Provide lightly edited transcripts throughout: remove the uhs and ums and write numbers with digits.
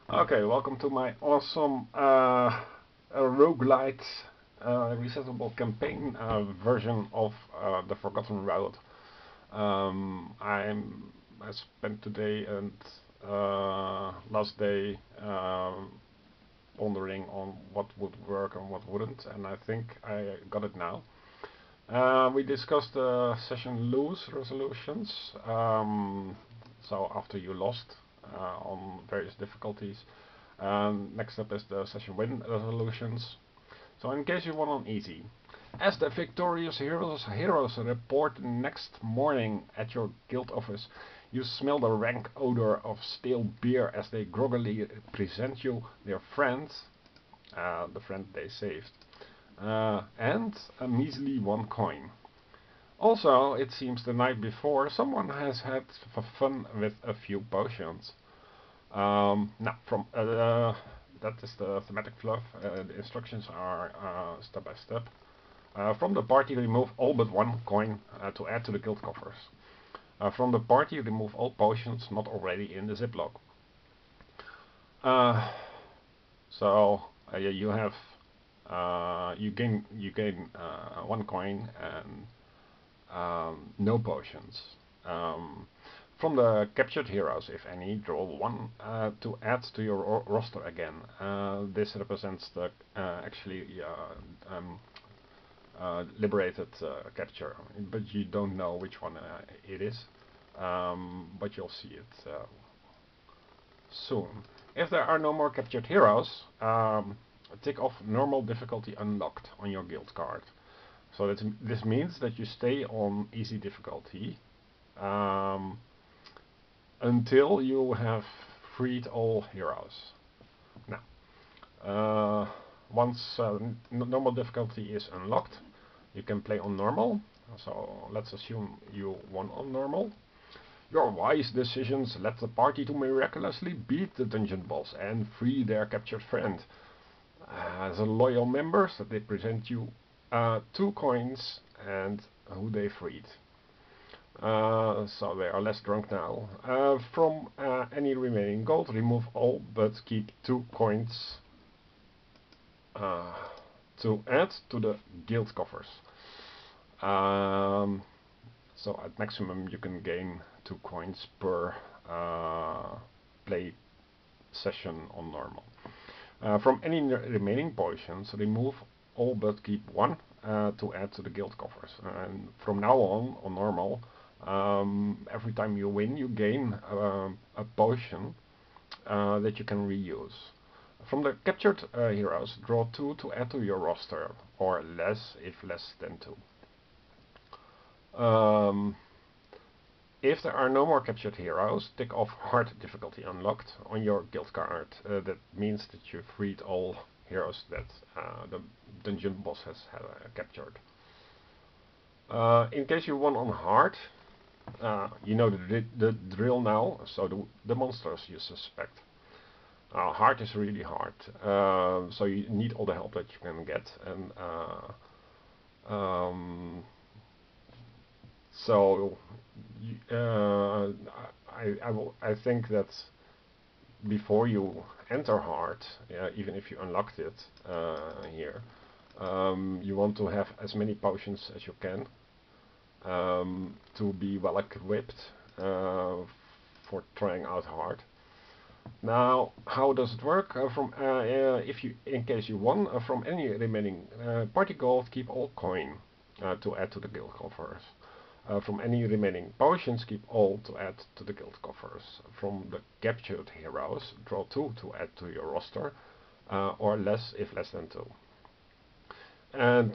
Okay, welcome to my awesome roguelite resettable campaign version of the Forgotten Road. I spent today and last day pondering on what would work and what wouldn't, and I think I got it now. We discussed the session lose resolutions. So after you lost on various difficulties. Next up is the session win resolutions. So in case you won on easy, as the victorious heroes report next morning at your guild office, you smell the rank odor of stale beer as they groggily present you their friend, the friend they saved, and a measly 1 coin. Also, it seems the night before someone has had fun with a few potions. Now, that is the thematic fluff. The instructions are step by step. From the party, remove all but 1 coin to add to the guild coffers. From the party, remove all potions not already in the ziploc. So you have you gain 1 coin and no potions. From the captured heroes, if any, draw 1 to add to your roster again. This represents the liberated capture, but you don't know which one it is, but you'll see it soon. If there are no more captured heroes, tick off normal difficulty unlocked on your guild card. So this means that you stay on easy difficulty until you have freed all heroes. Now, once normal difficulty is unlocked, you can play on normal. So let's assume you won on normal. Your wise decisions led the party to miraculously beat the dungeon boss and free their captured friend. As a loyal members, they present you 2 coins and who they freed. So they are less drunk now. From any remaining gold, remove all but keep 2 coins to add to the guild coffers. So at maximum you can gain 2 coins per play session on normal. From any remaining potions, remove all but keep 1 to add to the guild coffers. And from now on normal, every time you win, you gain a potion that you can reuse. From the captured heroes, draw 2 to add to your roster, or less if less than 2. If there are no more captured heroes, tick off hard difficulty unlocked on your guild card. That means that you freed all heroes that the dungeon boss has captured. In case you won on hard, you know the drill now, so the monsters you suspect. Hard is really hard, so you need all the help that you can get, and so I think that before you enter hard, even if you unlocked it here, you want to have as many potions as you can to be well equipped for trying out hard. Now, how does it work? In case you won from any remaining party gold, keep all coin to add to the guild coffers. From any remaining potions, keep all to add to the guild coffers. From the captured heroes, draw 2 to add to your roster, or less if less than 2. And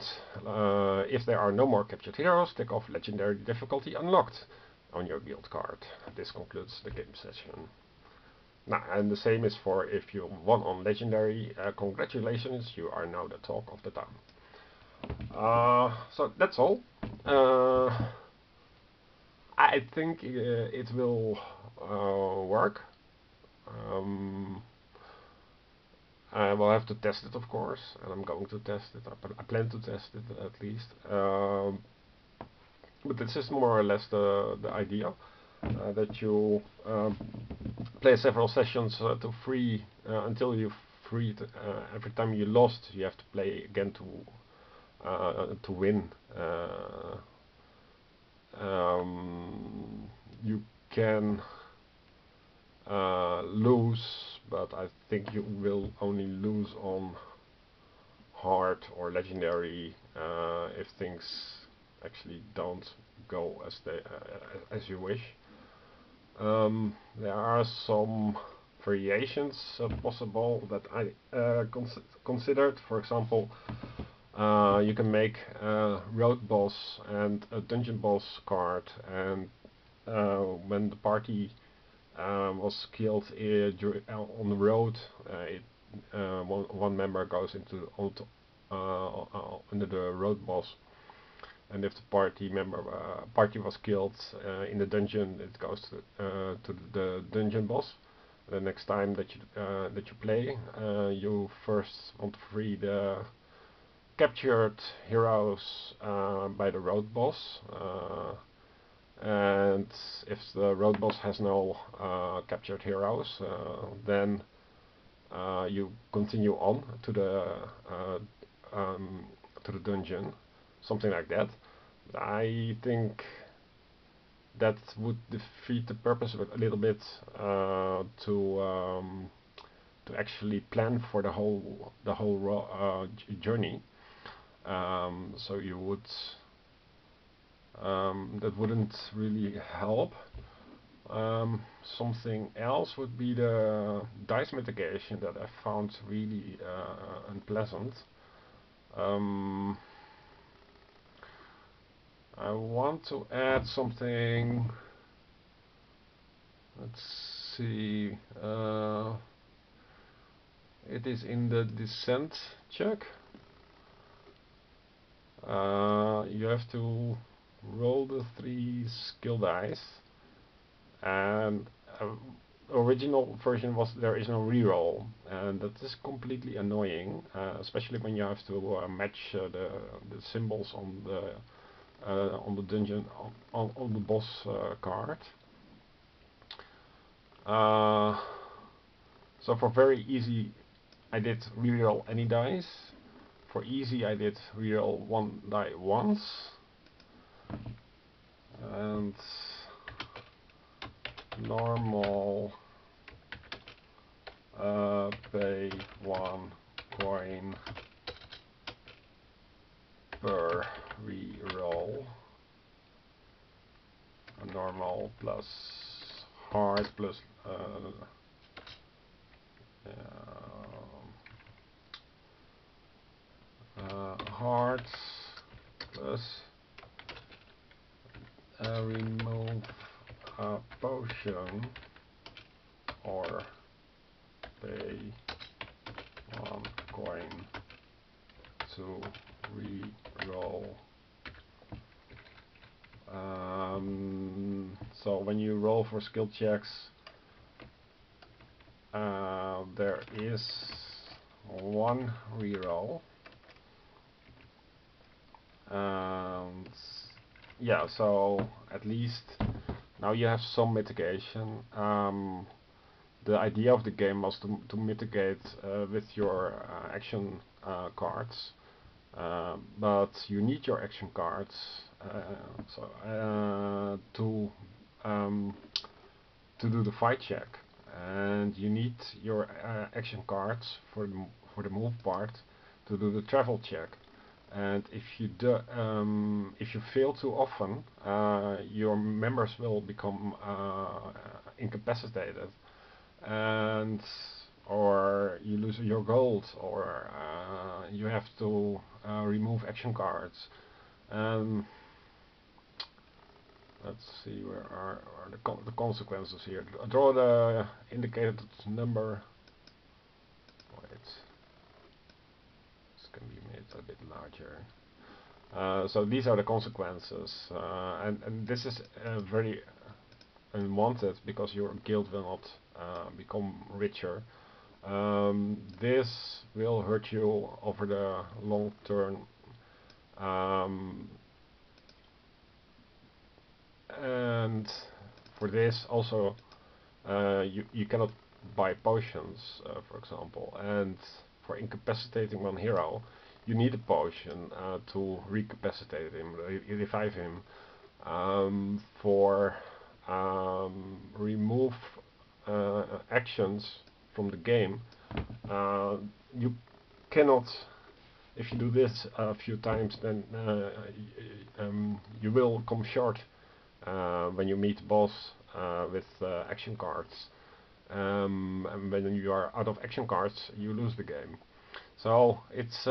if there are no more captured heroes, tick off legendary difficulty unlocked on your guild card. This concludes the game session. Now, and the same is for if you won on legendary. Congratulations, you are now the talk of the town. So that's all. I think it will work. I will have to test it, of course, and I'm going to test it. I plan to test it at least. But this is more or less the idea that you play several sessions to free until you've freed. Every time you lost, you have to play again to win. You can lose, but I think you will only lose on hard or legendary if things actually don't go as you wish. There are some variations possible that I considered. For example, you can make a road boss and a dungeon boss card, and when the party was killed on the road, one member goes into under the road boss, and if the party was killed in the dungeon, it goes to the dungeon boss. The next time that you play, you first want to free the captured heroes by the road boss, and if the road boss has no captured heroes, then you continue on to the dungeon, something like that. I think that would defeat the purpose a little bit to actually plan for the whole journey. So you would that wouldn't really help. Something else would be the dice mitigation that I found really unpleasant. I want to add something. Let's see. It is in the descent check. You have to roll the 3 skill dice, and original version was there is no reroll, and that is completely annoying, especially when you have to match the symbols on the dungeon on the boss card. So for very easy, I did reroll any dice. For easy, I did reroll 1 die once, and normal pay 1 coin per reroll. Normal plus hard plus hard plus remove a potion or pay 1 coin to re-roll. So when you roll for skill checks, there is 1 reroll. And yeah, so at least now you have some mitigation. The idea of the game was to mitigate with your action cards, but you need your action cards to do the fight check, and you need your action cards for the move part to do the travel check. And if you fail too often, your members will become incapacitated, and or you lose your gold, or you have to remove action cards. Let's see, where are the consequences here? Draw the indicated number. Wait, this can be made a bit larger. So these are the consequences, and this is very unwanted because your guild will not become richer. This will hurt you over the long term, and for this also you cannot buy potions, for example, and for incapacitating one hero, you need a potion to recapacitate him, revive him. For remove actions from the game, you cannot. If you do this a few times, then you will come short when you meet the boss with action cards. And when you are out of action cards, you lose the game. So it's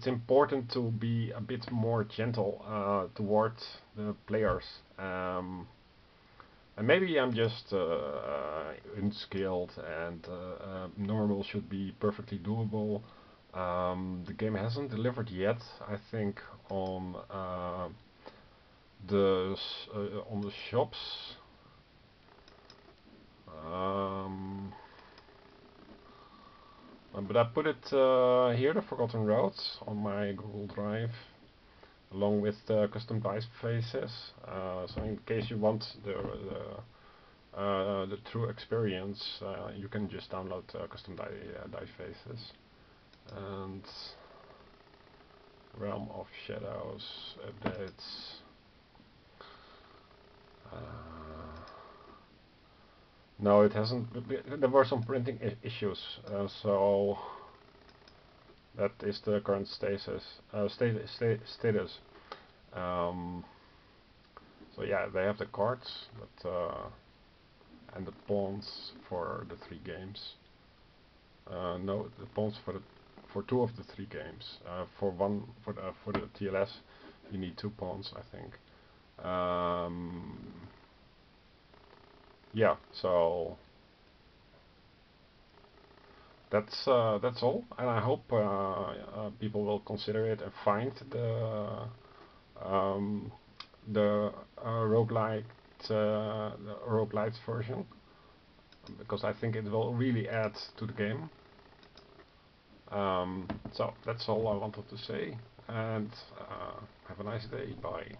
important to be a bit more gentle towards the players. And maybe I'm just unskilled, and normal should be perfectly doable. The game hasn't delivered yet, I think, on the shops. But I put it here, the Forgotten Roads, on my Google Drive, along with the custom dice faces. So in case you want the true experience, you can just download custom dice faces. And Realm of Shadows updates. No, it hasn't. There were some printing issues, so that is the current status. So yeah, they have the cards, but and the pawns for the 3 games. No, the pawns for 2 of the 3 games. For the TLS, you need 2 pawns, I think. Yeah, so that's all, and I hope people will consider it and find the roguelite version, because I think it will really add to the game. So that's all I wanted to say, and have a nice day. Bye.